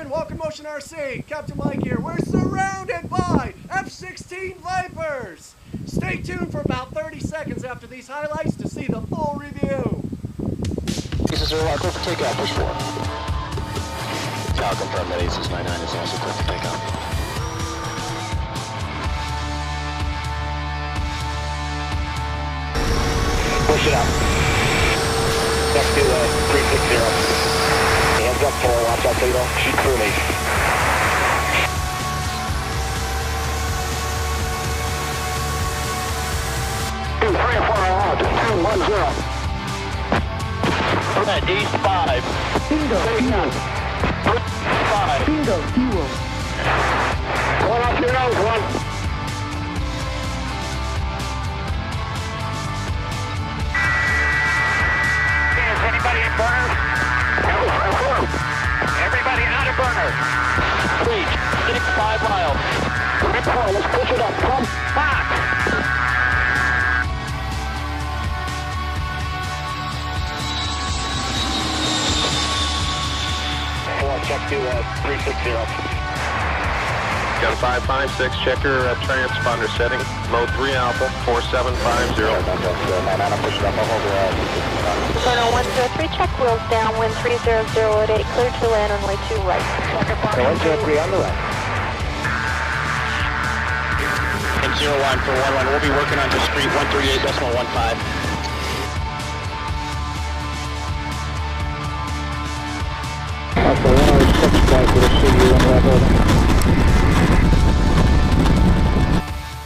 gentlemen, welcome Motion RC. Captain Mike here. We're surrounded by F-16 Vipers. Stay tuned for about 30 seconds after these highlights to see the full review. Aces are clear for takeoff, push 4. Tower confirmed that Aces 99 is also clear for takeoff. Push it up. Next to 360. Hands up 4, watch out so you don't shoot through me. Romet, East 5. Bingo, fuel. 5. Bingo, fuel. One off your nose, one. Is anybody in burner? No, everybody out of burner. 3, 5 miles. Let's push it up. Come back. Check to 360. Gun 556, checker transponder setting, load 3 Alpha, 4750. Burner 103, check wheels down, wind 300 at 8, clear to land runway 2 right. 103 on the right. And 01 for 11, we'll be working on discrete 138.15.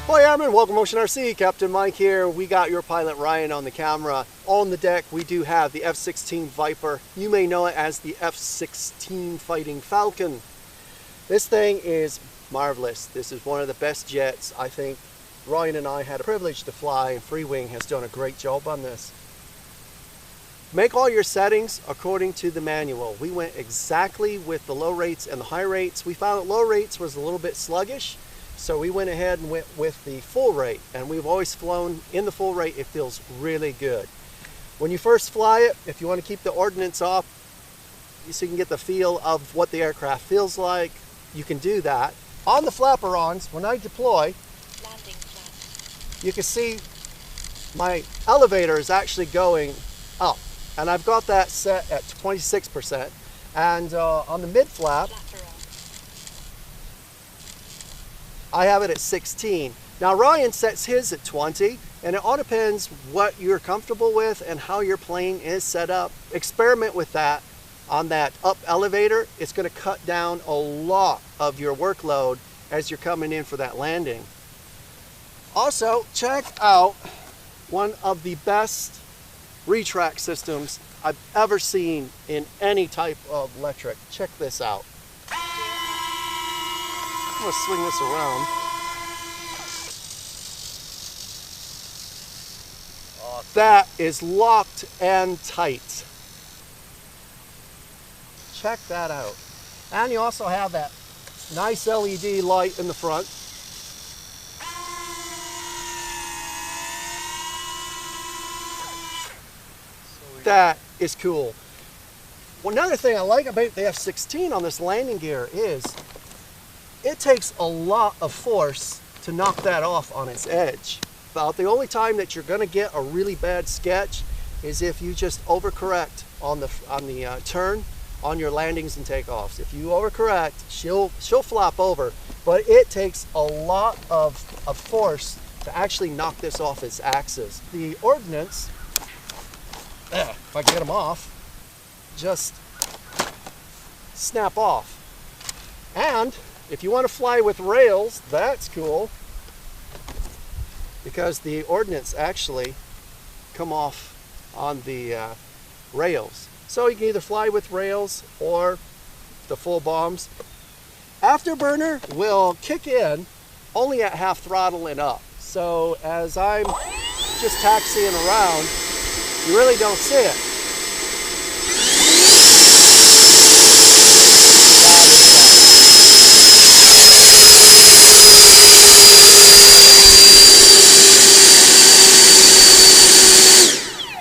Hi Airmen, welcome Motion RC. Captain Mike here. We got your pilot Ryan on the camera. On the deck we do have the F-16 Viper. You may know it as the F-16 Fighting Falcon. This thing is marvelous. This is one of the best jets. I think Ryan and I had a privilege to fly, and Free Wing has done a great job on this. Make all your settings according to the manual. We went exactly with the low rates and the high rates. We found that low rates was a little bit sluggish, so we went ahead and went with the full rate, and we've always flown in the full rate. It feels really good. When you first fly it, if you want to keep the ordnance off so you can get the feel of what the aircraft feels like, you can do that. On the flaperons, when I deploy, you can see my elevator is actually going up. And I've got that set at 26%. And on the mid flap, I have it at 16. Now Ryan sets his at 20, and it all depends what you're comfortable with and how your plane is set up. Experiment with that on that up elevator. It's going to cut down a lot of your workload as you're coming in for that landing. Also, check out one of the best retract systems I've ever seen in any type of electric. Check this out. I'm going to swing this around. That is locked and tight. Check that out. And you also have that nice LED light in the front. That is cool. Well, another thing I like about the F-16 on this landing gear is it takes a lot of force to knock that off on its edge. About the only time that you're going to get a really bad sketch is if you just overcorrect on the turn on your landings and takeoffs. If you overcorrect, she'll flop over, but it takes a lot of force to actually knock this off its axis. The ordnance, if I can get them off, just snap off. And if you want to fly with rails, that's cool, because the ordnance actually come off on the rails. So you can either fly with rails or the full bombs. Afterburner will kick in only at half throttle and up. So as I'm just taxiing around, you really don't see it.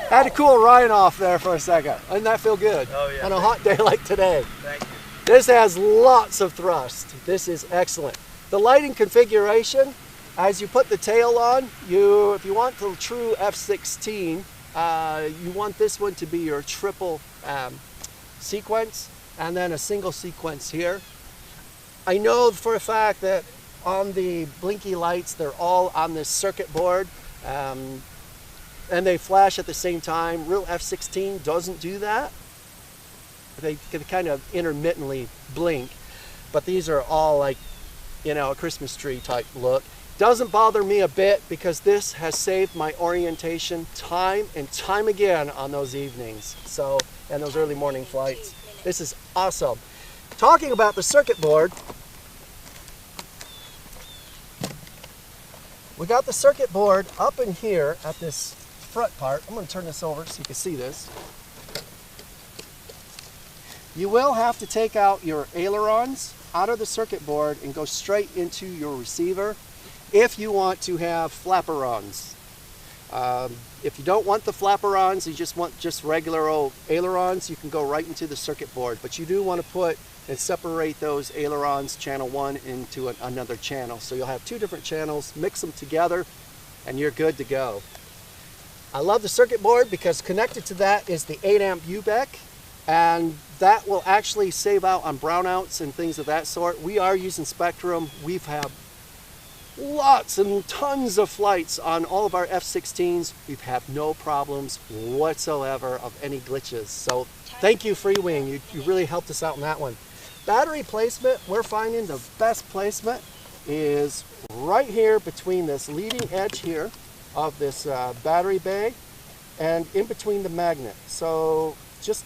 I had to cool Ryan off there for a second. Doesn't that feel good? Oh, yeah. On a hot day like today. Thank you. This has lots of thrust. This is excellent. The lighting configuration, as you put the tail on, if you want the true F-16, you want this one to be your triple sequence and then a single sequence here. I know for a fact that on the blinky lights, they're all on this circuit board and they flash at the same time. Real F-16 doesn't do that. They can kind of intermittently blink, but these are all like, you know, a Christmas tree type look. Doesn't bother me a bit because this has saved my orientation time and time again on those evenings. So, and those early morning flights. This is awesome. Talking about the circuit board, we got the circuit board up in here at this front part. I'm going to turn this over so you can see this. You will have to take out your ailerons out of the circuit board and go straight into your receiver if you want to have flaperons. If you don't want the flaperons, you just want just regular old ailerons, you can go right into the circuit board. But you do want to put and separate those ailerons, channel 1, into another channel. So you'll have 2 different channels, mix them together, and you're good to go. I love the circuit board because connected to that is the 8 amp UBEC, and that will actually save out on brownouts and things of that sort. We are using Spectrum. We've had lots and tons of flights on all of our F-16s. We've had no problems whatsoever of any glitches. So thank you, FreeWing. You really helped us out in that one. Battery placement, we're finding the best placement is right here between this leading edge here of this battery bay and in between the magnet. So just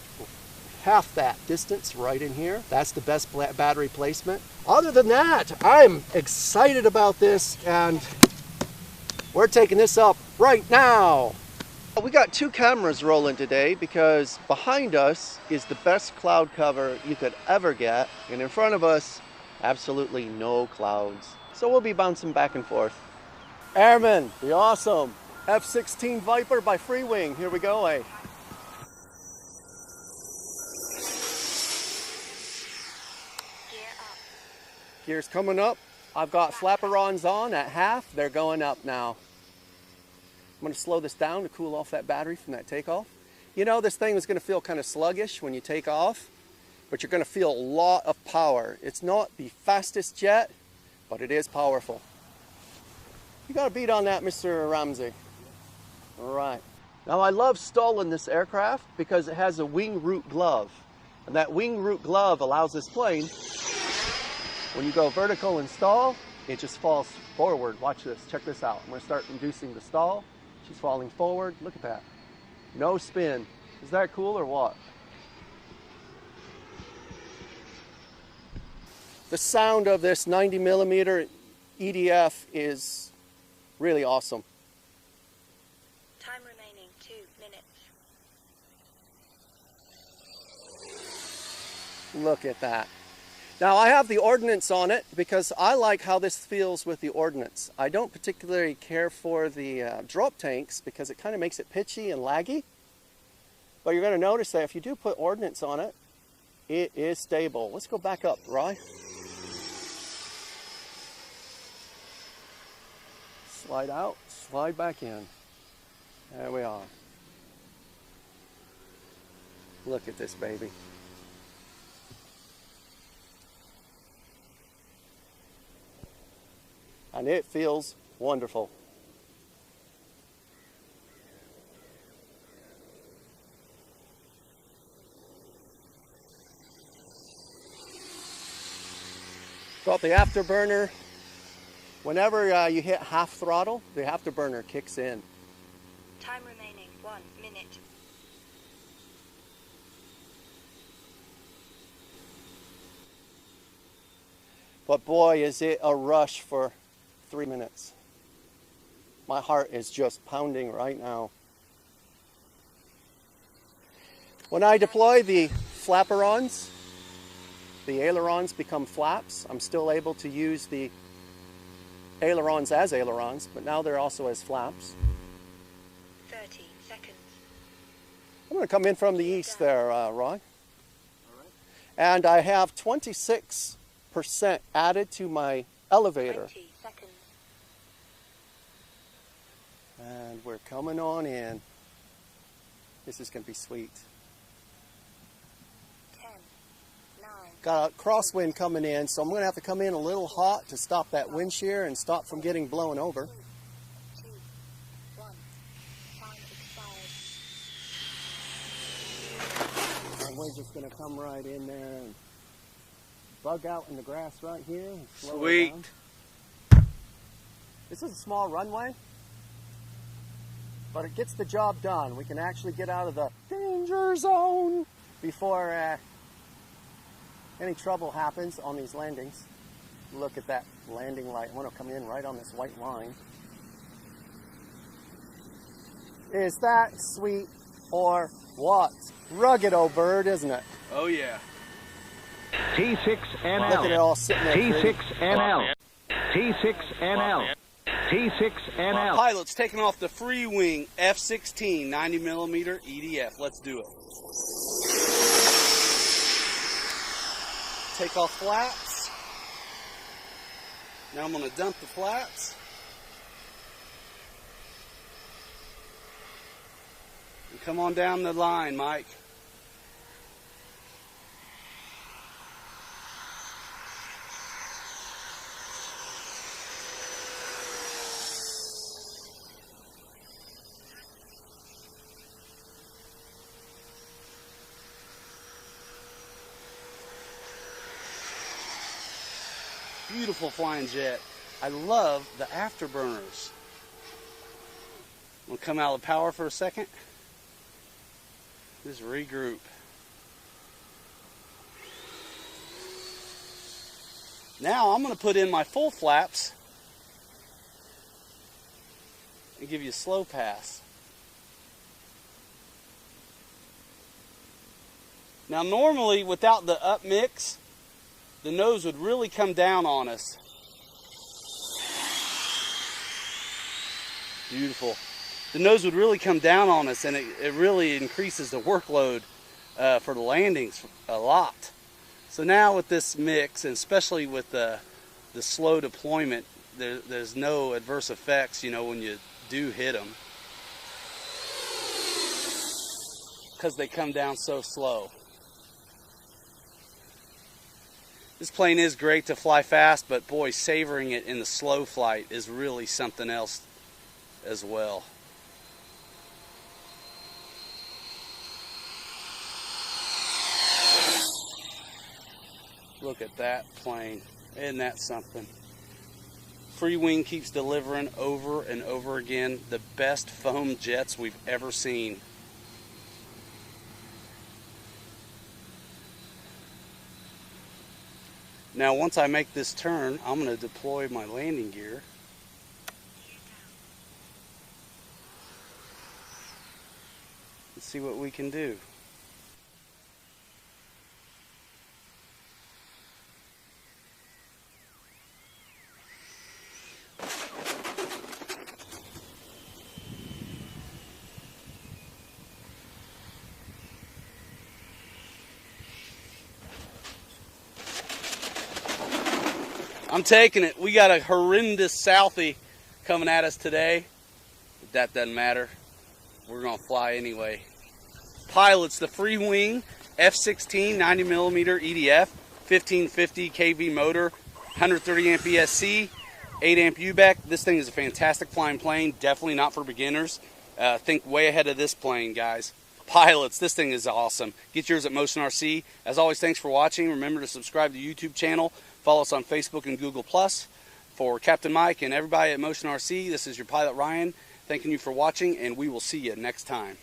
half that distance right in here. That's the best battery placement. Other than that, I'm excited about this and we're taking this up right now. We got 2 cameras rolling today because behind us is the best cloud cover you could ever get, and in front of us, absolutely no clouds. So we'll be bouncing back and forth. Airmen, the awesome F-16 Viper by FreeWing. Here we go, eh? Gear's coming up. I've got flaperons on at half. They're going up now. I'm going to slow this down to cool off that battery from that takeoff. You know, this thing is going to feel kind of sluggish when you take off, but you're going to feel a lot of power. It's not the fastest jet, but it is powerful. You got a beat on that, Mr. Ramsey. All right. Now, I love stalling this aircraft because it has a wing root glove. And that wing root glove allows this plane, when you go vertical and stall, it just falls forward. Watch this. Check this out. I'm going to start inducing the stall. She's falling forward. Look at that. No spin. Is that cool or what? The sound of this 90mm EDF is really awesome. Time remaining 2 minutes. Look at that. Now I have the ordnance on it because I like how this feels with the ordnance. I don't particularly care for the drop tanks because it kind of makes it pitchy and laggy. But you're going to notice that if you do put ordnance on it, it is stable. Let's go back up, Rye. Slide out, slide back in. There we are. Look at this baby. And it feels wonderful. Got the afterburner. Whenever you hit half throttle, the afterburner kicks in. Time remaining 1 minute. But boy, is it a rush for 3 minutes. My heart is just pounding right now. When I deploy the flaperons, the ailerons become flaps. I'm still able to use the ailerons as ailerons, but now they're also as flaps. 30 seconds. I'm going to come in from the east there, Roy. And I have 26% added to my elevator. 20 seconds. And we're coming on in. This is going to be sweet. 10, 9. Got a crosswind coming in, so I'm going to have to come in a little hot to stop that wind shear and stop from getting blown over. 2, 1. Time expired. And we're just going to come right in there and bug out in the grass right here. And slow her Sweet. down. This is a small runway, but it gets the job done. We can actually get out of the danger zone before any trouble happens on these landings. Look at that landing light. I want to come in right on this white line. Is that sweet or what? Rugged old bird, isn't it? Oh yeah. T6NL. Look at it all sitting there. pretty. T6NL. T6NL. T6NL. Pilots taking off the free wing F-16 90mm EDF. Let's do it. Take off flaps. Now I'm going to dump the flaps. And come on down the line, Mike. Beautiful flying jet. I love the afterburners. We'll come out of power for a second. Just regroup. Now I'm going to put in my full flaps and give you a slow pass. Now normally without the up mix, the nose would really come down on us. Beautiful. The nose would really come down on us, and it really increases the workload for the landings a lot. So now with this mix, and especially with the slow deployment, there's no adverse effects, you know, when you do hit them, because they come down so slow. This plane is great to fly fast, but boy, savoring it in the slow flight is really something else as well. Look at that plane. Isn't that something? Free Wing keeps delivering over and over again the best foam jets we've ever seen. Now once I make this turn, I'm going to deploy my landing gear. Let's see what we can do. I'm taking it. We got a horrendous Southie coming at us today. But that doesn't matter. We're going to fly anyway. Pilots, the Free Wing F-16 90mm EDF, 1550 kV motor, 130 amp ESC, 8 amp UBEC. This thing is a fantastic flying plane. Definitely not for beginners. Think way ahead of this plane, guys. Pilots, this thing is awesome. Get yours at Motion RC. As always, thanks for watching. Remember to subscribe to the YouTube channel. Follow us on Facebook and Google+. For Captain Mike and everybody at Motion RC, this is your pilot Ryan. Thanking you for watching, and we will see you next time.